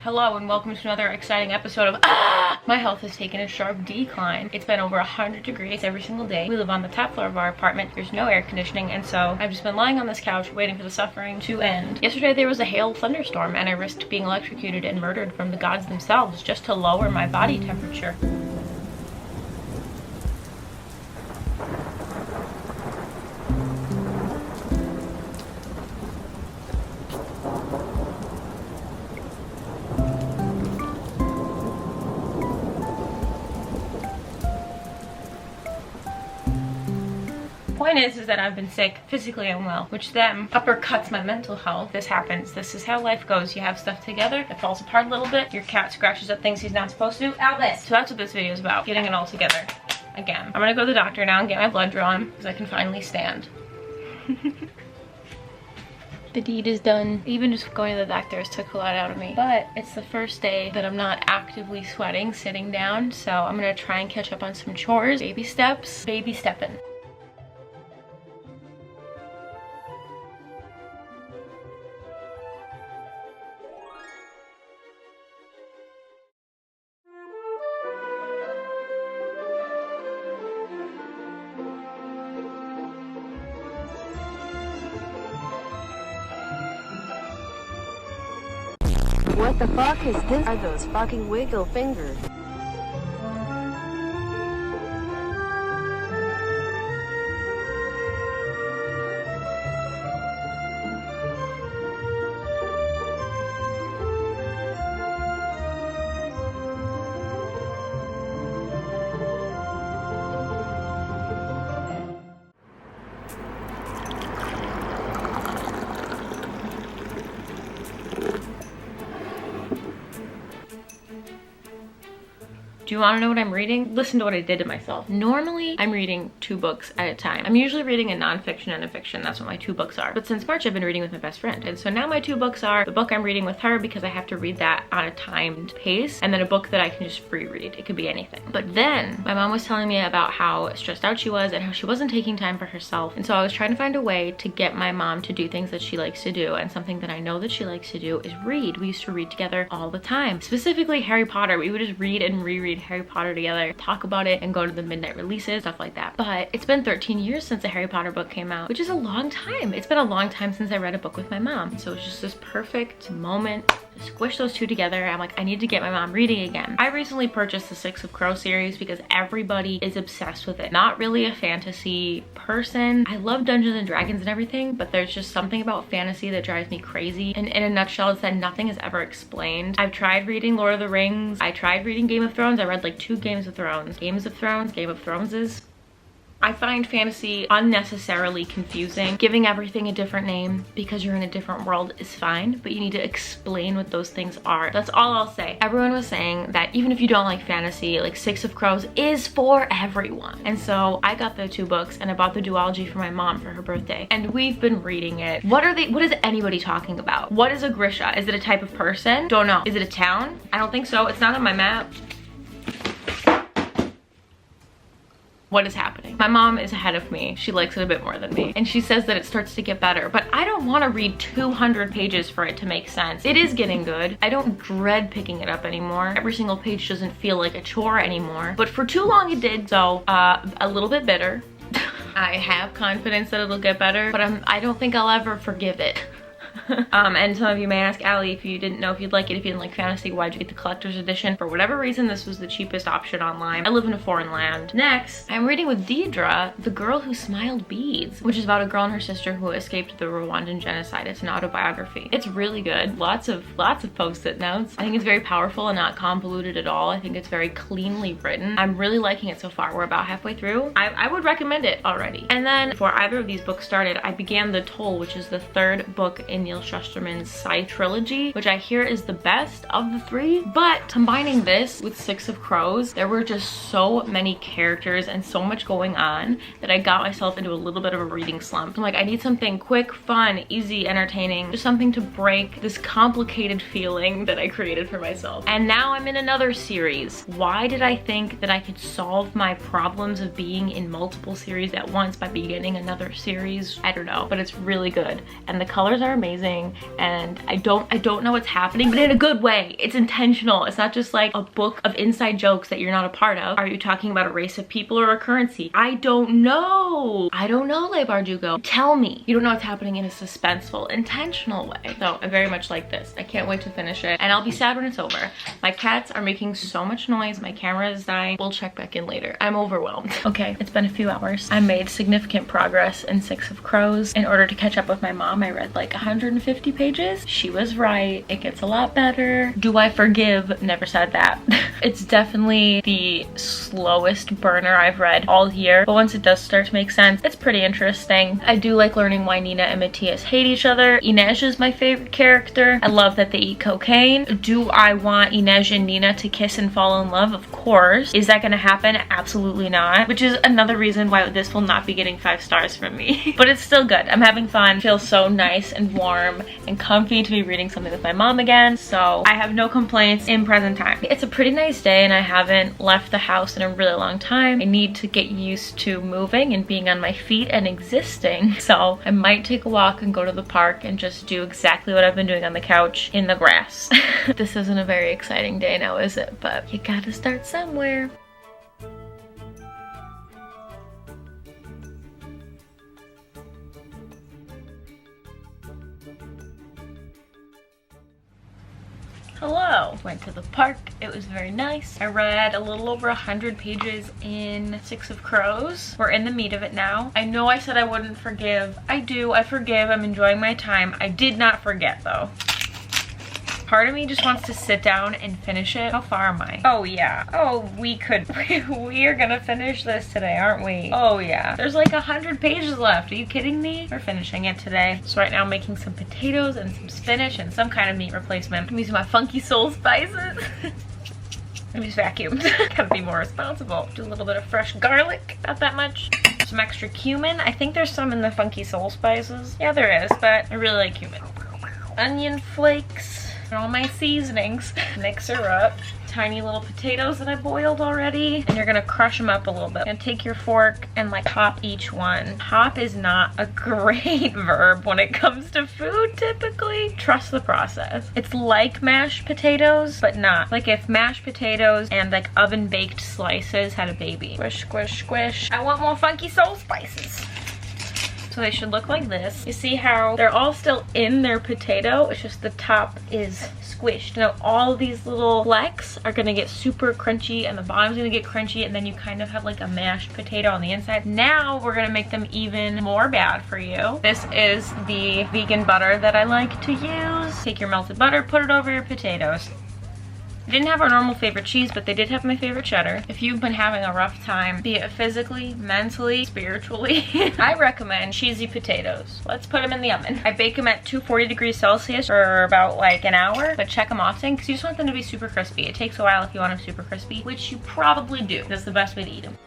Hello and welcome to another exciting episode of My health has taken a sharp decline. It's been over 100 degrees every single day. We live on the top floor of our apartment. There's no air conditioning, and so I've just been lying on this couch waiting for the suffering to end. Yesterday there was a hail thunderstorm and I risked being electrocuted and murdered from the gods themselves just to lower my body temperature. Point is that I've been sick, physically unwell, which then uppercuts my mental health. This happens. This is how life goes. You have stuff together, it falls apart a little bit. Your cat scratches up things he's not supposed to. Albus! So that's what this video is about, getting it all together again. I'm gonna go to the doctor now and get my blood drawn because I can finally stand. The deed is done. Even just going to the doctors took a lot out of me. But it's the first day that I'm not actively sweating sitting down, so I'm gonna try and catch up on some chores. Baby steps, baby stepping. What the fuck is this? Are those fucking wiggle fingers? Do you want to know what I'm reading? Listen to what I did to myself. Normally, I'm reading 2 books at a time. I'm usually reading a nonfiction and a fiction. That's what my 2 books are. But since March, I've been reading with my best friend. And so now my 2 books are the book I'm reading with her because I have to read that on a timed pace, and then a book that I can just free read. It could be anything. But then my mom was telling me about how stressed out she was and how she wasn't taking time for herself. And so I was trying to find a way to get my mom to do things that she likes to do. And something that I know that she likes to do is read. We used to read together all the time. Specifically Harry Potter. We would just read and reread Harry Potter together, talk about it, and go to the midnight releases, stuff like that. But it's been 13 years since a Harry Potter book came out, which is a long time. It's been a long time since I read a book with my mom. So it's just this perfect moment to squish those 2 together. I'm like, I need to get my mom reading again. I recently purchased the Six of Crows series because everybody is obsessed with it. Not really a fantasy person. I love Dungeons and Dragons and everything, but there's just something about fantasy that drives me crazy. And in a nutshell, it's that nothing is ever explained. I've tried reading Lord of the Rings. I tried reading Game of Thrones. I read like 2 Game of Throneses. I find fantasy unnecessarily confusing. Giving everything a different name because you're in a different world is fine, but you need to explain what those things are. That's all I'll say. Everyone was saying that even if you don't like fantasy, like Six of Crows is for everyone. And so I got the 2 books and I bought the duology for my mom for her birthday. And we've been reading it. What is anybody talking about? What is a Grisha? Is it a type of person? Don't know. Is it a town? I don't think so. It's not on my map. What is happening? My mom is ahead of me. She likes it a bit more than me. And she says that it starts to get better, but I don't want to read 200 pages for it to make sense. It is getting good. I don't dread picking it up anymore. Every single page doesn't feel like a chore anymore, but for too long it did. So a little bit bitter. I have confidence that it'll get better, but I don't think I'll ever forgive it. And some of you may ask, Allie, if you didn't know if you'd like it, if you didn't like fantasy, why'd you get the collector's edition? For whatever reason, this was the cheapest option online. I live in a foreign land. Next, I'm reading with Deidre, The Girl Who Smiled Beads, which is about a girl and her sister who escaped the Rwandan genocide. It's an autobiography. It's really good. Lots of post-it notes. I think it's very powerful and not convoluted at all. I think it's very cleanly written. I'm really liking it so far. We're about halfway through. I would recommend it already. And then before either of these books started, I began The Toll, which is the 3rd book in Neil Shusterman's side trilogy, which I hear is the best of the 3. But combining this with Six of Crows, there were just so many characters and so much going on that I got myself into a little bit of a reading slump. I'm like, I need something quick, fun, easy, entertaining, just something to break this complicated feeling that I created for myself. And now I'm in another series. Why did I think that I could solve my problems of being in multiple series at once by beginning another series? I don't know, but it's really good. And the colors are amazing. amazing, and I don't know what's happening, but in a good way. It's intentional. It's not just like a book of inside jokes that you're not a part of. Are you talking about a race of people or a currency? I don't know. I don't know, leigh bardugo. Tell me. You don't know what's happening in a suspenseful, intentional way. So I very much like this. I can't wait to finish it, and I'll be sad when it's over. My cats are making so much noise. My camera is dying. We'll check back in later. I'm overwhelmed. Okay, it's been a few hours. I made significant progress in Six of Crows. In order to catch up with my mom, I read like 150 pages. She was right. It gets a lot better. Do I forgive? Never said that. It's definitely the slowest burner I've read all year, but once it does start to make sense, it's pretty interesting. I do like learning why Nina and Matthias hate each other. Inej is my favorite character. I love that they eat cocaine. Do I want Inej and Nina to kiss and fall in love? Of course. Is that gonna happen? Absolutely not. Which is another reason why this will not be getting 5 stars from me. But it's still good. I'm having fun. It feels so nice and warm and comfy to be reading something with my mom again. So I have no complaints in present time. It's a pretty nice day and I haven't left the house in a really long time. I need to get used to moving and being on my feet and existing. So I might take a walk and go to the park and just do exactly what I've been doing on the couch in the grass. This isn't a very exciting day now, is it? But you gotta start somewhere. Hello. Went to the park. It was very nice. I read a little over 100 pages in Six of Crows. We're in the meat of it now. I know I said I wouldn't forgive. I do. I forgive. I'm enjoying my time. I did not forget though. Part of me just wants to sit down and finish it. How far am I? Oh yeah. Oh, we are gonna finish this today, aren't we? Oh yeah. There's like 100 pages left. Are you kidding me? We're finishing it today. So right now I'm making some potatoes and some spinach and some kind of meat replacement. I'm using my funky soul spices. I just vacuumed. Gotta be more responsible. Do a little bit of fresh garlic, not that much. Some extra cumin. I think there's some in the funky soul spices. Yeah, there is, but I really like cumin. Onion flakes. And all my seasonings. Mix her up. Tiny little potatoes that I boiled already. And you're gonna crush them up a little bit. You're gonna take your fork and like hop each one. Hop is not a great verb when it comes to food typically. Trust the process. It's like mashed potatoes, but not. Like if mashed potatoes and like oven baked slices had a baby. Squish, squish, squish. I want more funky soul spices. So they should look like this. You see how they're all still in their potato, it's just the top is squished. Now all these little flecks are gonna get super crunchy and the bottom's gonna get crunchy, and then you kind of have like a mashed potato on the inside. Now we're gonna make them even more bad for you. This is the vegan butter that I like to use. Take your melted butter, put it over your potatoes. I didn't have our normal favorite cheese, but they did have my favorite cheddar. If you've been having a rough time, be it physically, mentally, spiritually, I recommend cheesy potatoes. Let's put them in the oven. I bake them at 240 degrees Celsius for about like an hour, but check them often because you just want them to be super crispy. It takes a while if you want them super crispy, which you probably do. That's the best way to eat them.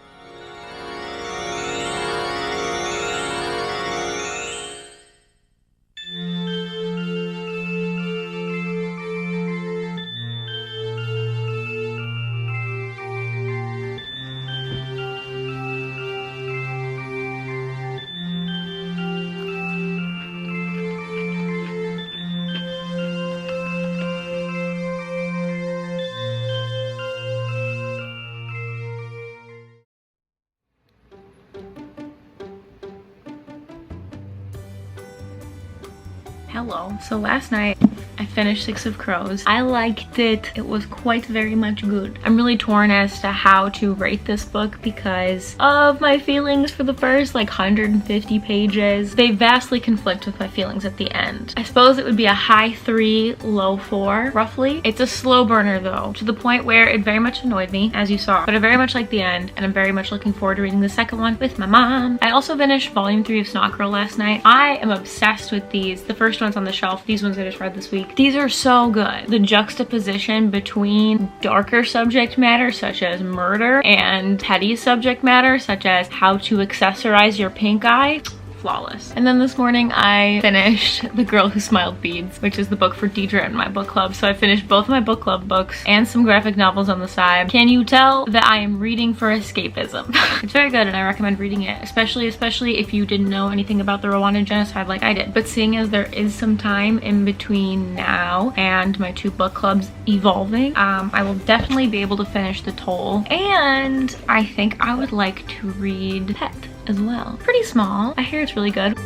Hello. So last night I finished Six of Crows. I liked it. It was quite very much good. I'm really torn as to how to rate this book because of my feelings for the first like 150 pages. They vastly conflict with my feelings at the end. I suppose it would be a high 3, low 4, roughly. It's a slow burner though, to the point where it very much annoyed me, as you saw, but I very much like the end, and I'm very much looking forward to reading the second one with my mom. I also finished volume 3 of Snotgirl last night. I am obsessed with these. The first one's on the shelf. These ones I just read this week. These are so good. The juxtaposition between darker subject matter such as murder and petty subject matter such as how to accessorize your pink eye. flawless. And then this morning I finished The Girl Who Smiled Beads, which is the book for Deidre and my book club. So I finished both of my book club books and some graphic novels on the side. Can you tell that I am reading for escapism? It's very good and I recommend reading it, especially if you didn't know anything about the Rwandan genocide like I did. But seeing as there is some time in between now and my 2 book clubs evolving, I will definitely be able to finish The Toll, and I think I would like to read Pet as well. Pretty small. I hear it's really good.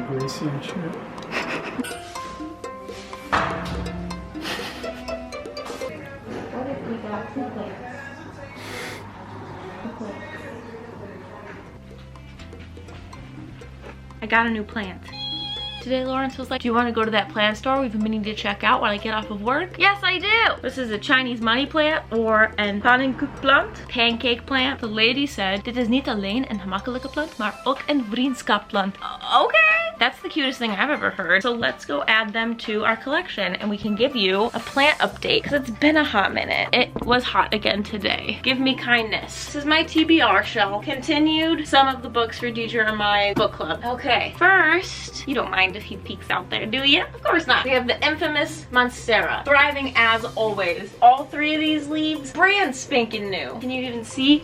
Gracie and shit. What if we got 2 plates? I got a new plant. Today Lawrence was like, do you want to go to that plant store we've been meaning to check out while I get off of work? Yes, I do! This is a Chinese money plant or an pannenkoekplant, pancake plant. The lady said, dit is niet alleen een gemakkelijke plant, maar ook een vriendschapsplant. Okay! That's the cutest thing I've ever heard. So let's go add them to our collection and we can give you a plant update because it's been a hot minute. It was hot again today. Give me kindness. This is my TBR shelf. Continued some of the books for Deidre and my book club. Okay, first, you don't mind if he peeks out there, do you? Of course not. We have the infamous Monstera, thriving as always. All 3 of these leaves, brand spanking new. Can you even see?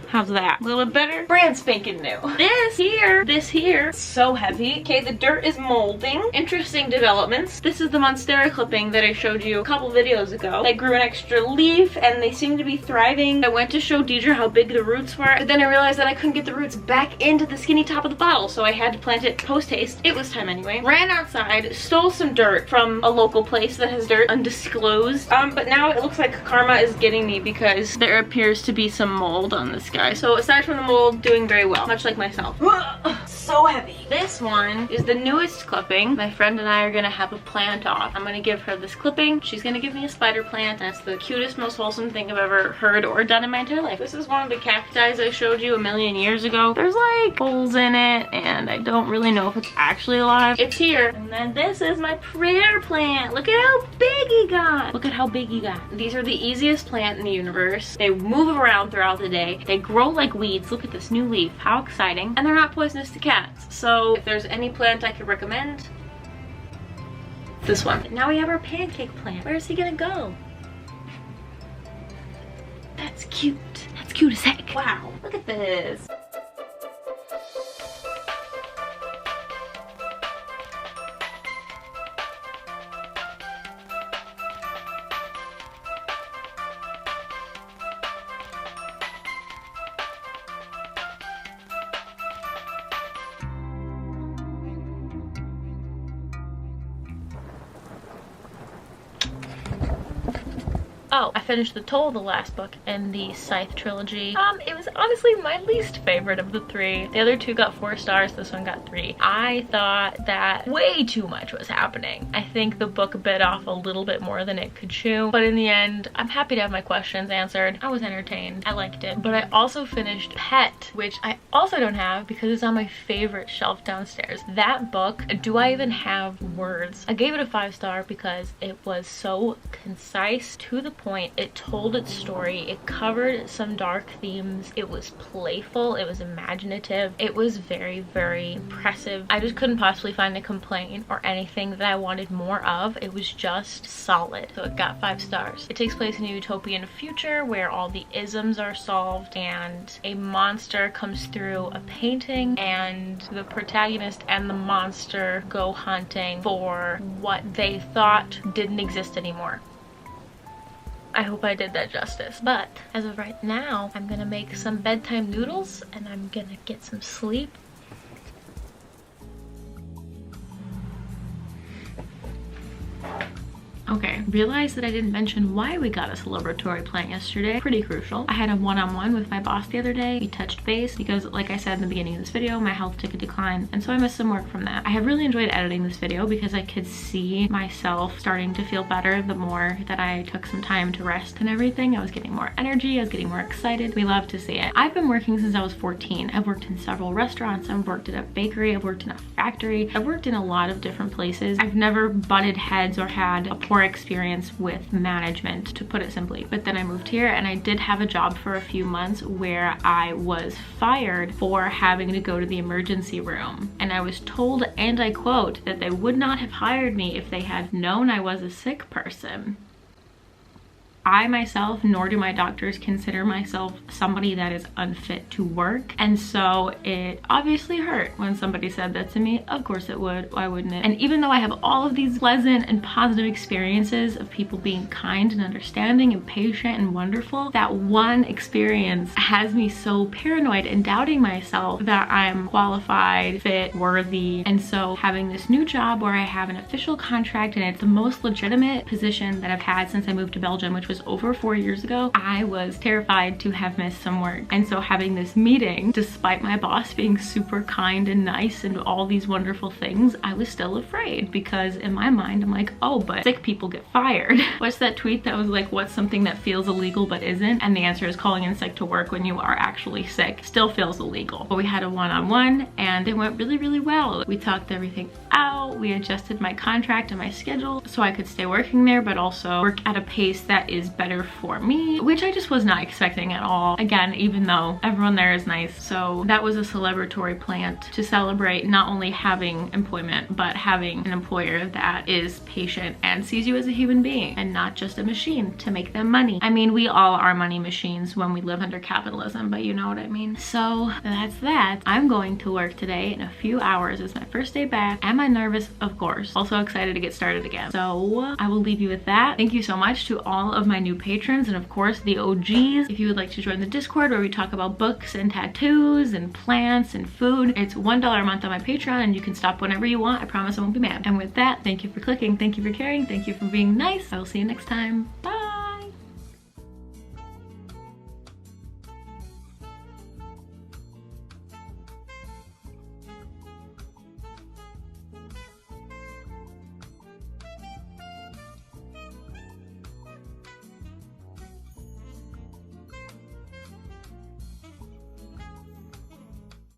How's that? A little bit better? Brand spanking new. This here, so heavy. Okay, the dirt is molding. Interesting developments. This is the Monstera clipping that I showed you a couple videos ago. They grew an extra leaf and they seem to be thriving. I went to show Deidre how big the roots were, but then I realized that I couldn't get the roots back into the skinny top of the bottle, so I had to plant it post-haste. It was time anyway. Ran outside, stole some dirt from a local place that has dirt undisclosed. But now it looks like karma is getting me because there appears to be some mold on this guy. So aside from the mold, doing very well, much like myself. So heavy. This one is the newest clipping. My friend and I are gonna have a plant off. I'm gonna give her this clipping. She's gonna give me a spider plant. That's the cutest, most wholesome thing I've ever heard or done in my entire life. This is one of the cacti I showed you a million years ago. There's like holes in it and I don't really know if it's actually alive. It's here. And then this is my prayer plant. Look at how big he got. Look at how big he got. These are the easiest plant in the universe. They move around throughout the day. They grow like weeds. Look at this new leaf. How exciting. And they're not poisonous to cats. So if there's any plant I could recommend, this one. Now we have our pancake plant. Where is he gonna go? That's cute. That's cute as heck. Wow, look at this. Oh, I finished The Toll, the last book in the Scythe trilogy. It was honestly my least favorite of the 3. The other 2 got 4 stars, this one got 3. I thought that way too much was happening. I think the book bit off a little bit more than it could chew, but in the end, I'm happy to have my questions answered. I was entertained. I liked it. But I also finished Pet, which I also don't have because it's on my favorite shelf downstairs. That book, do I even have words? I gave it a 5-star because it was so concise, to the point. It told its story. It covered some dark themes. It was playful. It was imaginative. It was very, very impressive. I just couldn't possibly find a complaint or anything that I wanted more of. It was just solid. So it got 5 stars. It takes place in a utopian future where all the isms are solved and a monster comes through a painting and the protagonist and the monster go hunting for what they thought didn't exist anymore. I hope I did that justice. But as of right now, I'm gonna make some bedtime noodles and I'm gonna get some sleep. Okay, realized that I didn't mention why we got a celebratory plant yesterday. Pretty crucial. I had a one-on-one with my boss the other day. We touched base because, like I said in the beginning of this video, my health took a decline, and so I missed some work from that. I have really enjoyed editing this video because I could see myself starting to feel better the more that I took some time to rest and everything. I was getting more energy, I was getting more excited. We love to see it. I've been working since I was 14. I've worked in several restaurants, I've worked at a bakery, I've worked in a factory, I've worked in a lot of different places. I've never butted heads or had a poor experience with management, to put it simply. But then I moved here and I did have a job for a few months where I was fired for having to go to the emergency room. And I was told, and I quote, that they would not have hired me if they had known I was a sick person. I myself, nor do my doctors, consider myself somebody that is unfit to work. And so it obviously hurt when somebody said that to me. Of course it would. Why wouldn't it? And even though I have all of these pleasant and positive experiences of people being kind and understanding and patient and wonderful, that one experience has me so paranoid and doubting myself that I'm qualified, fit, worthy. And so having this new job where I have an official contract and it's the most legitimate position that I've had since I moved to Belgium, which was over 4 years ago, I was terrified to have missed some work. And so having this meeting, despite my boss being super kind and nice and all these wonderful things, I was still afraid because in my mind, I'm like, oh, but sick people get fired. What's that tweet that was like, what's something that feels illegal but isn't? And the answer is calling in sick to work when you are actually sick still feels illegal. But we had a one-on-one and it went really, really well. We talked everything out. We adjusted my contract and my schedule so I could stay working there, but also work at a pace that is better for me, which I just was not expecting at all. Again, even though everyone there is nice. So that was a celebratory plant to celebrate not only having employment, but having an employer that is patient and sees you as a human being and not just a machine to make them money. I mean, we all are money machines when we live under capitalism, but you know what I mean. So that's that. I'm going to work today in a few hours. It's my first day back. Am I nervous? Of course. Also excited to get started again. So I will leave you with that. Thank you so much to all of my new patrons and of course the OGs. If you would like to join the Discord where we talk about books and tattoos and plants and food, it's $1 a month on my Patreon and you can stop whenever you want. I promise I won't be mad. And with that, thank you for clicking, thank you for caring, thank you for being nice. I will see you next time. Bye.